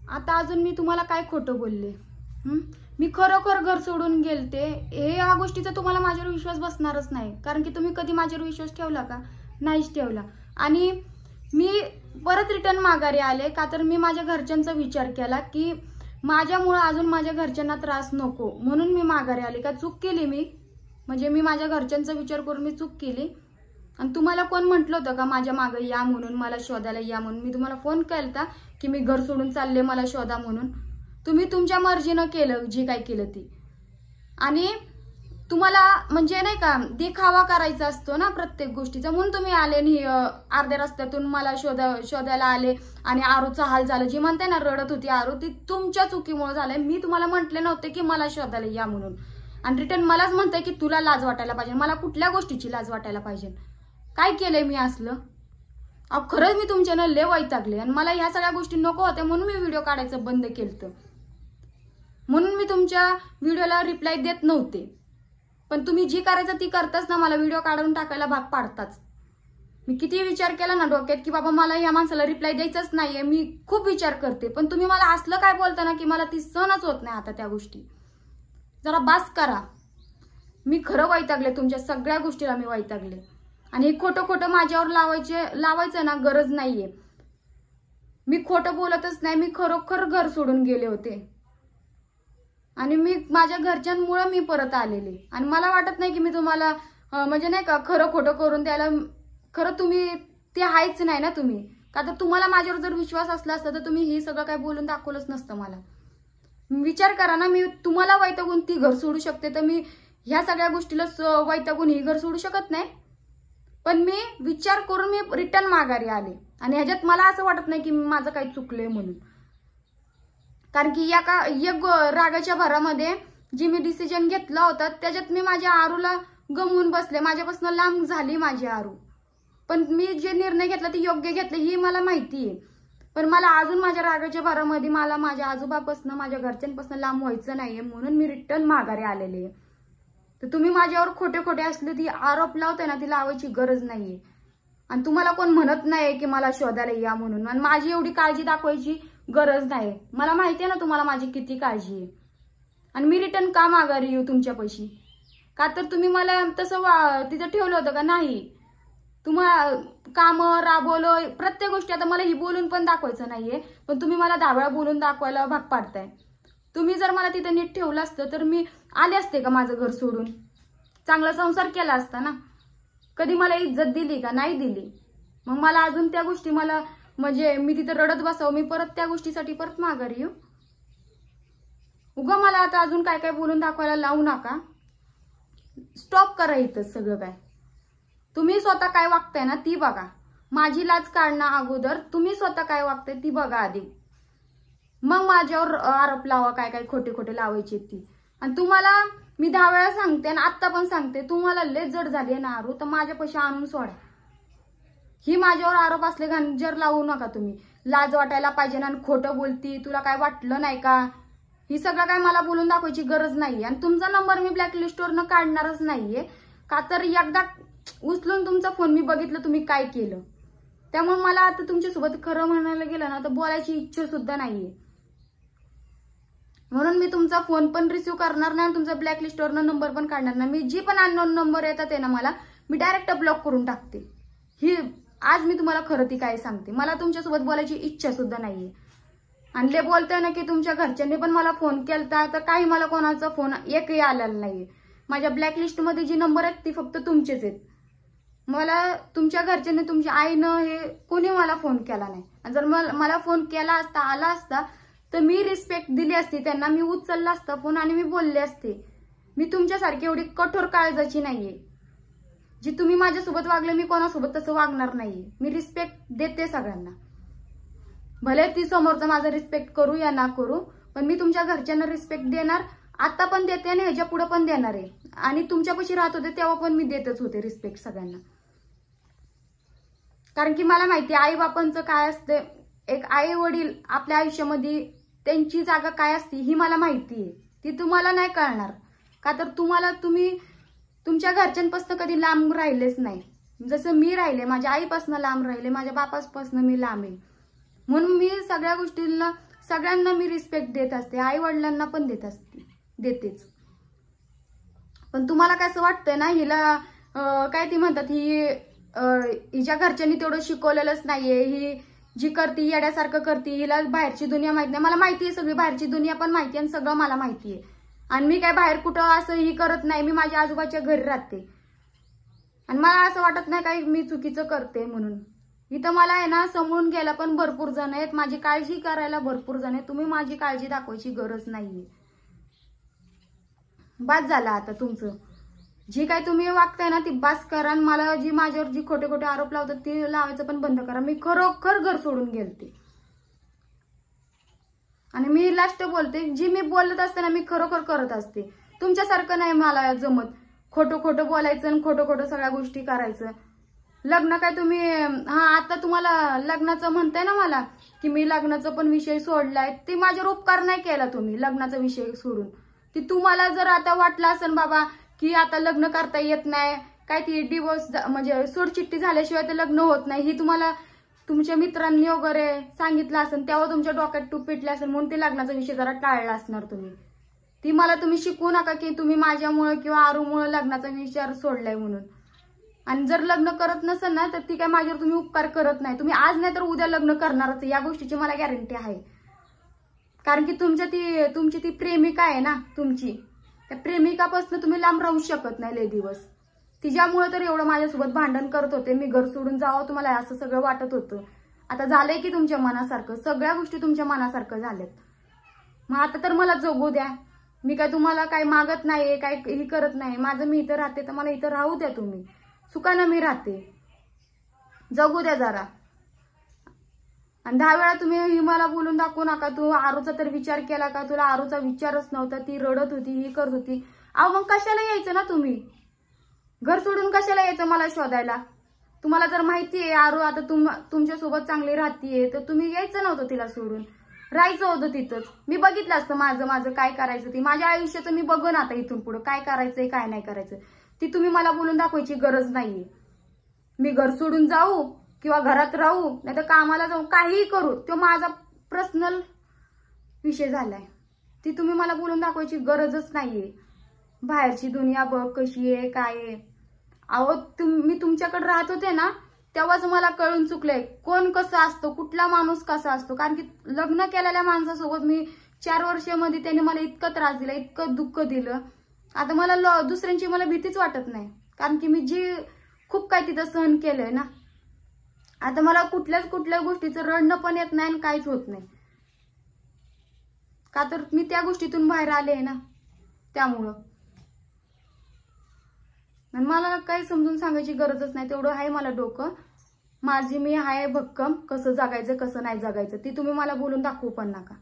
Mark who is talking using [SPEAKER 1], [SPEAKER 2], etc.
[SPEAKER 1] आता अजून मी तुम्हाला काय खोटं बोलले? मी खरोखर घर सोडून गेलते, ह्या गोष्टीचा तुम्हाला माझ्यावर विश्वास बसणारच नाही, कारण की तुम्ही कधी माझ्यावर विश्वास ठेवला का? नाहीच ठेवला. आणि मी परत रिटर्न माघारी आले का तर मी माझ्या घरच्यांचा विचार केला की माझ्यामुळे अजून माझ्या घरच्यांना त्रास नको, म्हणून मी माघारी आले. का चूक केली मी? म्हणजे मी माझ्या घरच्यांचा विचार करून मी चूक केली. आणि तुम्हाला कोण म्हटलं होतं का माझ्या मागे या म्हणून, मला शोधायला या म्हणून? मी तुम्हाला फोन केलता की मी घर सोडून चालले, मला शोधा म्हणून. तुम्ही तुमच्या मर्जीनं केलं जी काय केलं ती. आणि तुम्हाला म्हणजे नाही का देखावा करायचा असतो ना प्रत्येक गोष्टीचा, म्हणून तुम्ही आले आणि अर्ध्या रस्त्यातून मला शोधायला आले आणि आरूचा हाल झालं. जी म्हणते ना रडत होती आरू, ती तुमच्या चुकीमुळे झालंय. मी तुम्हाला म्हटले नव्हते की मला शोधायला या म्हणून, आणि रिटर्न मलाच म्हणताय की तुला लाज वाटायला पाहिजे. मला कुठल्या गोष्टीची लाज वाटायला पाहिजे? काय केलंय मी असलं? खरंच मी तुमच्यानं लय वैतागले आणि मला ह्या सगळ्या गोष्टी नको होत्या, म्हणून मी व्हिडिओ काढायचं बंद केलं. म्हणून मी तुमच्या व्हिडिओला रिप्लाय देत नव्हते. पण तुम्ही जी करायचं ती करताच ना, मला व्हिडिओ काढून टाकायला भाग पाडताच. मी किती विचार केला ना डोक्यात की बाबा मला या माणसाला रिप्लाय द्यायचाच नाहीये, मी खूप विचार करते. पण तुम्ही मला असलं काय बोलता ना की मला ती सहनच होत नाही आता त्या गोष्टी. जरा बास करा. मी खरं वैतागले, तुमच्या सगळ्या गोष्टीला मी वैतागले. आणि हे खोटं खोटं माझ्यावर लावायचं ना गरज नाहीये. मी खोटं बोलतच नाही, मी खरोखर घर सोडून गेले होते आणि मी माझ्या घरच्यांमुळे मी परत आलेले. आणि मला वाटत नाही की मी तुम्हाला म्हणजे नाही का खरं खोटं करून द्यायला, खरं तुम्ही ते आहेच नाही ना तुम्ही. का तर तुम्हाला माझ्यावर जर विश्वास असला असता तर तुम्ही हे सगळं काय बोलून दाखवलंच नसतं मला. विचार करा ना, मी तुम्हाला वैतागून ती घर सोडू शकते, तर मी ह्या सगळ्या गोष्टीला वैतागून ही घर सोडू शकत नाही. पण मी विचार करून मी रिटर्न माघारी आले आणि ह्याच्यात मला असं वाटत नाही की माझं काही चुकलंय म्हणून. कारण की एक रागाच्या भरामध्ये जी मी डिसिजन घेतला होता त्याच्यात मी माझ्या आरूला गमवून बसले, माझ्यापासून लांब झाली माझी आरू. पण मी जे निर्णय घेतला ते योग्य घेतले ही मला माहिती आहे. पण मला अजून माझ्या रागाच्या भरामध्ये मला माझ्या आजोबापासून माझ्या घरच्यांपासून लांब व्हायचं नाहीये, म्हणून मी रिटर्न माघारी आलेले. तर तुम्ही माझ्यावर खोटे खोटे असले ती आरोप लावते ना, ती लावायची गरज नाहीये. आणि तुम्हाला कोण म्हणत नाही की मला शोधायला या म्हणून, आणि माझी एवढी काळजी दाखवायची गरज नाही. मला माहिती आहे ना तुम्हाला माझी किती काळजी आहे. आणि मी रिटर्न का माघारी येऊ तुमच्या पैशी? का तर तुम्ही मला तसं तिथं ठेवलं होतं का? नाही. तुम्हाला काम राबवलं प्रत्येक गोष्टी. आता मला ही बोलून पण दाखवायचं नाहीये, पण तुम्ही मला 10 वेळा बोलून दाखवायला भाग पाडताय. तुम्ही जर मला तिथं नीट ठेवलं असतं तर मी आले असते का माझं घर सोडून? चांगला संसार केला असता ना. कधी मला इज्जत दिली का? नाही दिली. मग मला अजून त्या गोष्टी मला म्हणजे मी तिथं रडत बसावं, मी परत त्या गोष्टीसाठी परत माघारी येऊ? उगा मला आता अजून काय काय बोलून दाखवायला लावू नका. स्टॉप करा इथं सगळं काय. तुम्ही स्वतः काय वागताय ना ती बघा. माझी लाज काढणं अगोदर तुम्ही स्वतः काय वागताय ती बघा आधी, मग माझ्यावर आरोप लावा काय काय खोटे खोटे लावायचे ती. आणि तुम्हाला मी 10 वेळा सांगते आणि आता पण सांगते, तुम्हाला लय जड झाली ना आरू तर माझ्यापाशी आणून सोडा. ही माझ्यावर आरोप असले गंजर लावू नका तुम्ही. लाज वाटायला पाहिजे ना, खोटं बोलती, तुला काय वाटलं नाही का? ही सगळं काय मला बोलून दाखवायची गरज नाहीये. आणि तुमचा नंबर मी ब्लॅकलिस्टवरनं काढणारच नाहीये. का तर एकदा उचलून तुमचा फोन मी बघितलं तुम्ही काय केलं. त्यामुळे मला आता तुमच्यासोबत खरं म्हणायला गेलं ना तर बोलायची इच्छा सुद्धा नाहीये. म्हणून मी तुमचा फोन पण रिसिव्ह करणार नाही, तुमचा ब्लॅकलिस्टवरनं नंबर पण काढणार नाही. मी जी पण अननोन नंबर येतात आहे ना मला, मी डायरेक्ट ब्लॉक करून टाकते. ही आज मी तुम्हाला खरं ती काय सांगते. मला तुमच्यासोबत बोलायची इच्छा सुद्धा नाहीये. आणि ले बोलताय ना की तुमच्या घरच्यांनी पण मला फोन केलता, तर काही मला कोणाचा फोन एकही आलेला नाहीये. माझ्या ब्लॅकलिस्टमध्ये जी नंबर आहेत ती फक्त तुमचेच आहेत. मला तुमच्या घरच्यांनी, तुमच्या आईनं हे कोणी मला फोन केला नाही. आणि जर मला फोन केला असता, आला असता, तर मी रिस्पेक्ट दिली असती त्यांना. मी उचलला असता फोन आणि मी बोलले असते. मी तुमच्यासारखी एवढी कठोर काळजाची नाहीये. जी तुम्ही माझ्यासोबत वागले मी कोणासोबत तसं वागणार नाहीये. मी रिस्पेक्ट देते सगळ्यांना. भले ती समोरचा माझा रिस्पेक्ट करू या ना करू, पण मी तुमच्या घरच्यांना रिस्पेक्ट देणार. आता पण देते आणि ह्याच्या पुढे पण देणार आहे. आणि तुमच्यापाशी राहत होते तेव्हा पण मी देतच होते रिस्पेक्ट सगळ्यांना. कारण की मला माहिती आई बापांचं काय असते. एक आई वडील आपल्या आयुष्यामध्ये त्यांची जागा काय असते ही मला माहिती आहे. ती तुम्हाला नाही कळणार. का तर तुम्ही तुमच्या घरच्यांपासून कधी लांब राहिलेच नाही. जसं मी राहिले, माझ्या आईपासून लांब राहिले, माझ्या बापापासून मी लांब आहे. म्हणून मी सगळ्या गोष्टींना सगळ्यांना मी रिस्पेक्ट देत असते, आई वडिलांना पण देतेच. पण तुम्हाला काय असं वाटतंय ना, हिला काय ती म्हणतात, हिच्या घरच्यांनी तेवढं शिकवलेलंच नाहीये, ही जी करते येड्यासारखं करते, हिला बाहेरची दुनिया माहित नाही. मला माहिती आहे सगळी बाहेरची दुनिया पण माहिती आणि सगळं मला माहिती आहे. आणि मी काय बाहेर कुठं असं ही करत नाही, मी माझ्या आजोबाच्या घरी राहते. आणि मला असं वाटत नाही काही मी चुकीचं करते म्हणून. इथं मला आहे ना समजून घ्यायला पण भरपूर जण आहेत, माझी काळजी करायला भरपूर जण आहेत. तुम्ही माझी काळजी दाखवायची गरज नाहीये. बास झाला आता तुमचं. जी काय तुम्ही वागताय ना ती बास करा. आणि मला जी माझ्यावर जी खोटे खोटे आरोप लावतात ती लावायचं पण बंद करा. मी खरोखर घर सोडून गेलते. आणि मी लास्ट बोलते, जी मी बोलत असते ना मी खरोखर करत असते. तुमच्यासारखं नाही मला जमत खोटं खोटं बोलायचं आणि खोटं खोटं सगळ्या गोष्टी करायचं. लग्न काय तुम्ही आता तुम्हाला लग्नाचं म्हणताय ना मला, की मी लग्नाचा पण विषय सोडलाय. ते माझ्यावर उपकार नाही केला तुम्ही लग्नाचा विषय सोडून. ती तुम्हाला जर आता वाटलं असेल बाबा की आता लग्न करता येत नाही, काय ती डिवोर्स म्हणजे सोडचिठ्ठी झाल्याशिवाय ते लग्न होत नाही, ही तुम्हाला तुमच्या मित्रांनी वगैरे सांगितलं असेल, तेव्हा तुमच्या डोक्यात टूप पेटले असेल म्हणून ते लग्नाचा विषय जरा टाळला असणार तुम्ही. ती मला तुम्ही शिकवू नका की तुम्ही माझ्यामुळे किंवा आरूमुळे लग्नाचा विचार सोडलाय म्हणून. आणि जर लग्न करत नसेल ना तर ती काय माझ्यावर तुम्ही उपकार करत नाही. तुम्ही आज नाही तर उद्या लग्न करणारच, या गोष्टीची मला गॅरंटी आहे. कारण की तुमची ती प्रेमिका आहे ना तुमची, त्या प्रेमिकापासून तुम्ही लांब राहू शकत नाही लय दिवस. तिच्यामुळे तर एवढं माझ्यासोबत भांडण करत होते, मी घर सोडून जावं तुम्हाला असं सगळं वाटत होतं. आता झालंय की तुमच्या मनासारखं, सगळ्या गोष्टी तुमच्या मनासारखं झाल्यात. मग आता तर मला जगू द्या. मी काय तुम्हाला काय मागत नाहीये, काय ही करत नाही. माझं मी इथं राहते तर मला इथं राहू द्या. तुम्ही सुखानं मी राहते, जगू द्या जरा. आणि 10 वेळा तुम्ही ही मला बोलून दाखवू नका तू आरूचा तर विचार केला का, तुला आरूचा विचारच नव्हता, ती रडत होती, ही करत होती. अहो मग कशाला यायचं ना तुम्ही, घर सोडून कशाला यायचं मला शोधायला. तुम्हाला जर माहिती आहे आरू आता तुमच्यासोबत चांगली राहतीये तर तुम्ही यायचं नव्हतं तिला सोडून, राहायचं होतं तिथंच. मी बघितलं असतं माझं काय करायचं ती, माझ्या आयुष्याचं मी बघन आता इथून पुढे काय करायचंय काय नाही करायचं. ती तुम्ही मला बोलून दाखवायची गरज नाहीये. मी घर सोडून जाऊ किंवा घरात राहू नाही तर कामाला जाऊ, काहीही करू, तो माझा पर्सनल विषय झालाय. ती तुम्ही मला बोलून दाखवायची गरजच नाहीये. बाहेरची दुनिया बघ कशी आहे काय आहे. अहो मी तुमच्याकडे राहत होते ना तेव्हाच मला कळून चुकलंय कोण कसं असतो, कुठला माणूस कसा असतो. कारण की लग्न केलेल्या माणसासोबत मी 4 वर्षामध्ये त्याने मला इतकं त्रास दिला, इतकं दुःख दिलं. आता मला दुसऱ्यांची मला भीतीच वाटत नाही, कारण की मी खूप काय तिथं सहन केलंय ना. आता मला कुठल्या गोष्टीचं रडणं पण येत नाही आणि काहीच होत नाही, का तर मी त्या गोष्टीतून बाहेर आले ना त्यामुळं. आणि मला काही समजून सांगायची गरजच नाही, तेवढं आहे मला डोकं. मी आहे भक्कम, कसं जगायचं कसं नाही जगायचं ती तुम्ही मला बोलून दाखवू पण नका.